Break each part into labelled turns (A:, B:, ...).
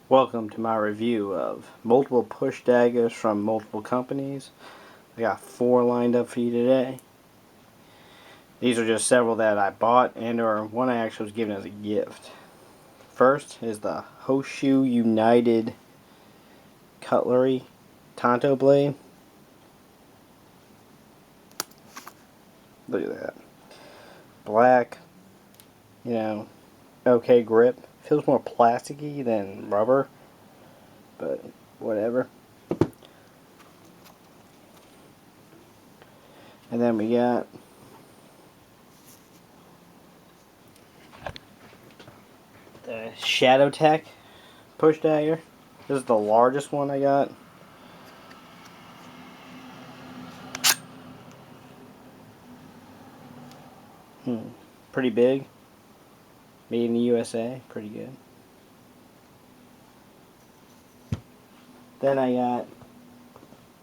A: Welcome to my review of multiple push daggers from multiple companies. I got 4 lined up for you today. These are just several that I bought and or one I actually was given as a gift. First is the Honshu United Cutlery Tanto blade. Look at that. Black, okay grip. Feels more plasticky than rubber, but whatever. And then we got the shadowtech push dagger. This is the largest one I got. Pretty big. Made in the USA. Pretty good. Then I got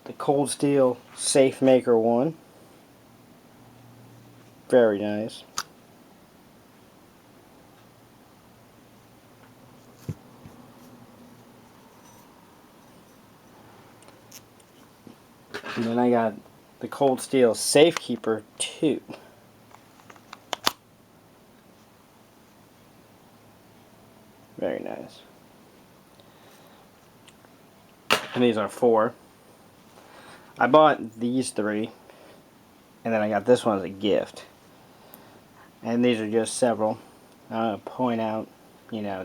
A: the Cold Steel Safe Maker one. Very nice. And then I got the Cold Steel Safekeeper 2. Very nice. And these are 4. I bought these 3, and then I got this one as a gift. And these are just several. I'm going to point out,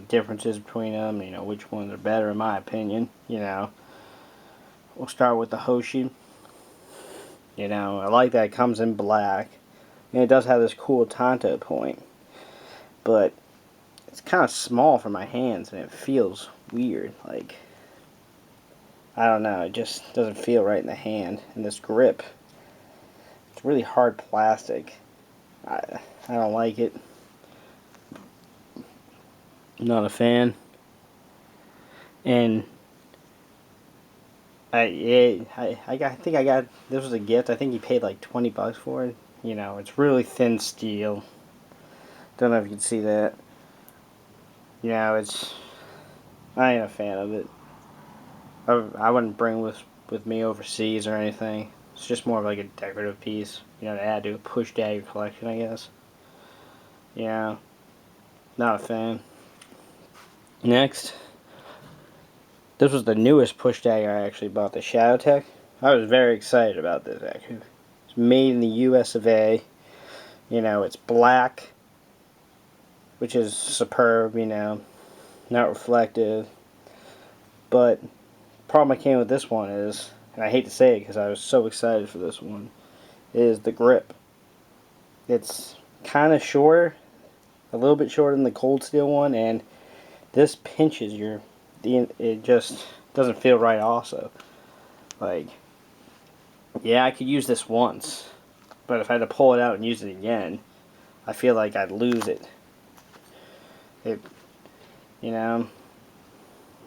A: differences between them, which ones are better in my opinion, We'll start with the Honshu. I like that it comes in black. And it does have this cool tanto point. But it's kind of small for my hands and it feels weird. Like, I don't know, it just doesn't feel right in the hand. And this grip, it's really hard plastic. I don't like it. Not a fan. And I think I got, this was a gift. I think he paid like 20 bucks for it. It's really thin steel. Don't know if you can see that. I ain't a fan of it. I wouldn't bring this with me overseas or anything. It's just more of like a decorative piece, to add to a push dagger collection, I guess. Yeah, not a fan. Next, this was the newest push dagger I actually bought, the shadowtech. I was very excited about this actually. It's made in the US of A. It's black, which is superb, not reflective. But the problem I came with this one is, and I hate to say it because I was so excited for this one, is the grip. It's kind of shorter, a little bit shorter than the Cold Steel one, and this pinches it just doesn't feel right also. Like, yeah, I could use this once, but if I had to pull it out and use it again, I feel like I'd lose it.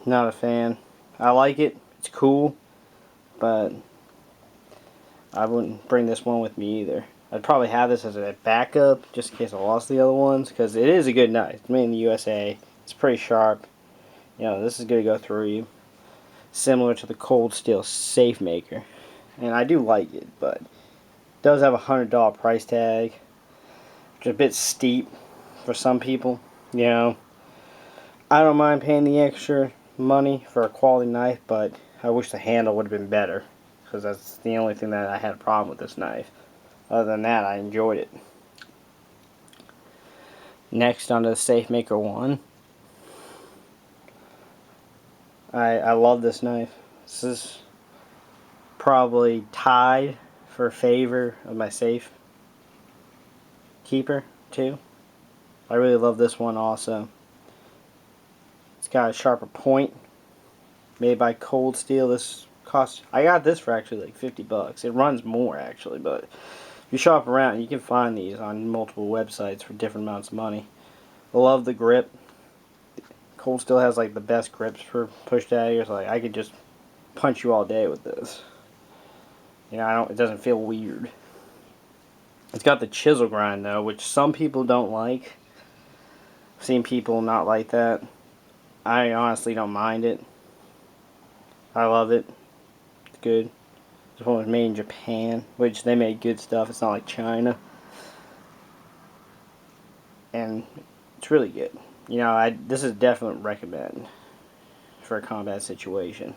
A: Not a fan. I like it, it's cool, but I wouldn't bring this one with me either. I'd probably have this as a backup just in case I lost the other ones, because it is a good knife. It's made in the USA. It's pretty sharp. This is going to go through you. Similar to the Cold Steel Safe Maker. And I do like it, but it does have a $100 price tag, which is a bit steep for some people. I don't mind paying the extra money for a quality knife, but I wish the handle would have been better, because that's the only thing that I had a problem with this knife. Other than that, I enjoyed it. Next, onto the Safe Maker 1. I love this knife. This is probably tied for favor of my Safe Keeper 2. I really love this one also. It's got a sharper point. Made by Cold Steel. I got this for actually like 50 bucks. It runs more actually, but if you shop around, you can find these on multiple websites for different amounts of money. I love the grip. Cold Steel has like the best grips for push daggers. Like, I could just punch you all day with this. It doesn't feel weird. It's got the chisel grind though, which some people don't like. I've seen people not like that. I honestly don't mind it. I love it. It's good. This one was made in Japan, which they made good stuff. It's not like China. And it's really good. You know, this is definitely recommend for a combat situation.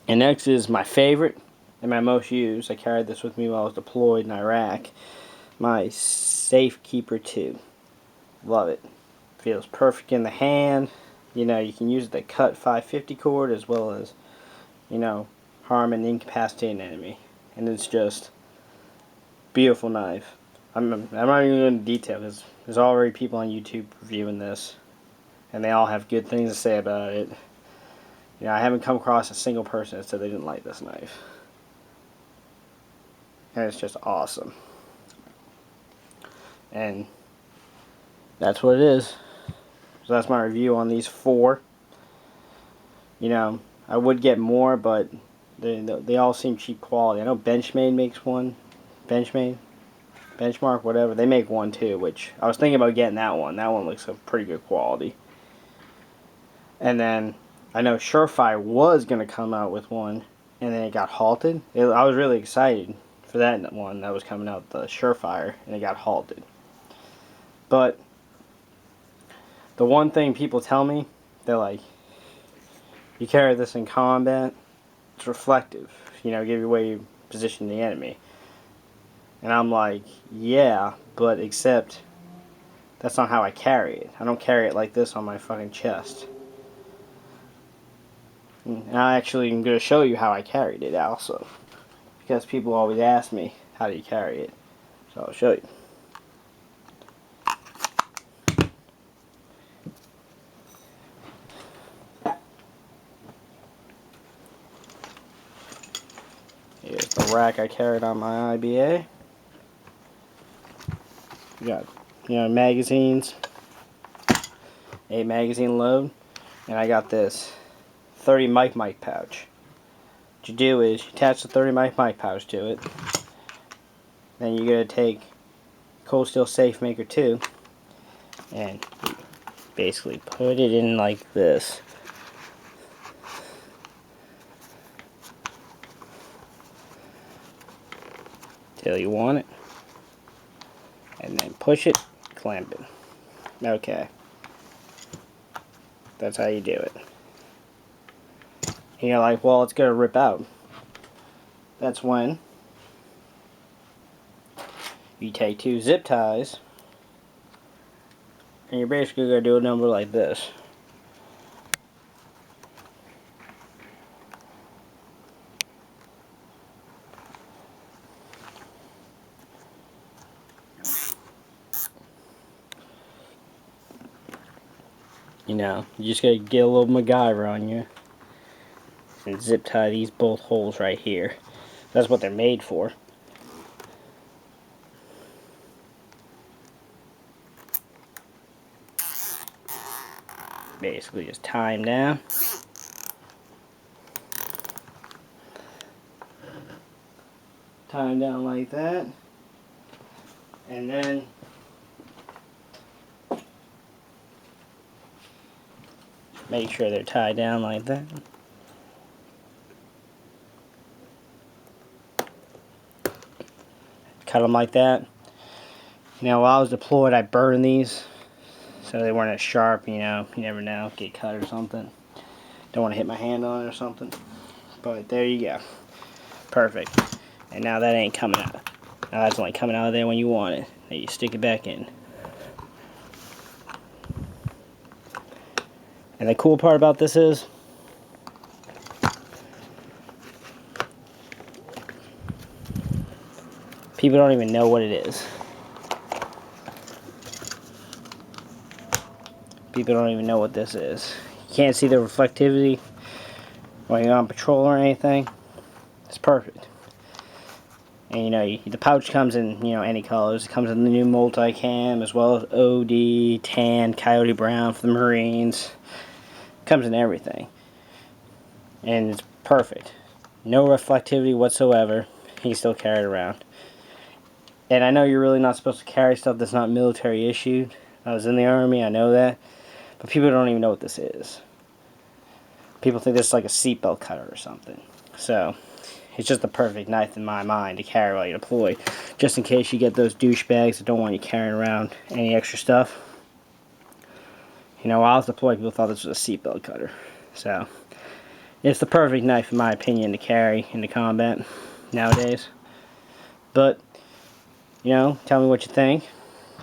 A: And next is my favorite and my most used. I carried this with me while I was deployed in Iraq. My Safekeeper 2. Love it. Feels perfect in the hand. You know, you can use it to cut 550 cord as well as, you know, harm and incapacitate an enemy. And it's just beautiful knife. I'm not even going to detail because there's already people on YouTube reviewing this, and they all have good things to say about it. You know, I haven't come across a single person that said they didn't like this knife. And it's just awesome. And that's what it is. So that's my review on these 4. You know, I would get more, but they all seem cheap quality. I know Benchmade makes one. Benchmark, whatever. They make one too, which I was thinking about getting that one. That one looks of pretty good quality. And then I know Surefire was going to come out with one, and then it got halted. I was really excited for that one that was coming out, the Surefire, and it got halted. But the one thing people tell me, they're like, you carry this in combat, it's reflective. You know, give you away you position the enemy. And I'm like, yeah, but except that's not how I carry it. I don't carry it like this on my fucking chest. And I actually am going to show you how I carried it also. Because people always ask me, how do you carry it? So I'll show you. Here's the rack I carried on my IBA. You got, you know, magazines. 8 magazine load. And I got this 30 mic pouch. What you do is you attach the 30 mic pouch to it. Then you're going to take Cold Steel Safe Maker 2 and basically put it in like this. Till you want it. And then push it, clamp it. Okay. That's how you do it. And you're like, well, it's going to rip out. That's when you take 2 zip ties and you're basically going to do a number like this. You know, you just got to get a little MacGyver on you and zip tie these both holes right here. That's what they're made for. Basically just tie them down. Tie them down like that. And then make sure they're tied down like that. Cut them like that. Now while I was deployed, I burned these so they weren't as sharp, you know. You never know, get cut or something. Don't want to hit my hand on it or something. But there you go. Perfect. And now that ain't coming out. Now that's only coming out of there when you want it. Then you stick it back in. And the cool part about this is people don't even know what it is. People don't even know what this is. You can't see the reflectivity when you're on patrol or anything. It's perfect. And you know, the pouch comes in, you know, any colors. It comes in the new multicam as well as OD, tan, coyote brown for the Marines. It comes in everything. And it's perfect. No reflectivity whatsoever. You can still carry it around. And I know you're really not supposed to carry stuff that's not military issued. I was in the Army, I know that. But people don't even know what this is. People think this is like a seatbelt cutter or something. So, it's just the perfect knife in my mind to carry while you deploy. Just in case you get those douchebags that don't want you carrying around any extra stuff. You know, while I was deployed, people thought this was a seatbelt cutter. So, it's the perfect knife in my opinion to carry into combat nowadays. But, you know, tell me what you think.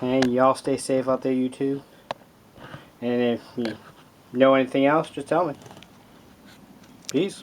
A: And y'all stay safe out there, YouTube. And if you know anything else, just tell me. Peace.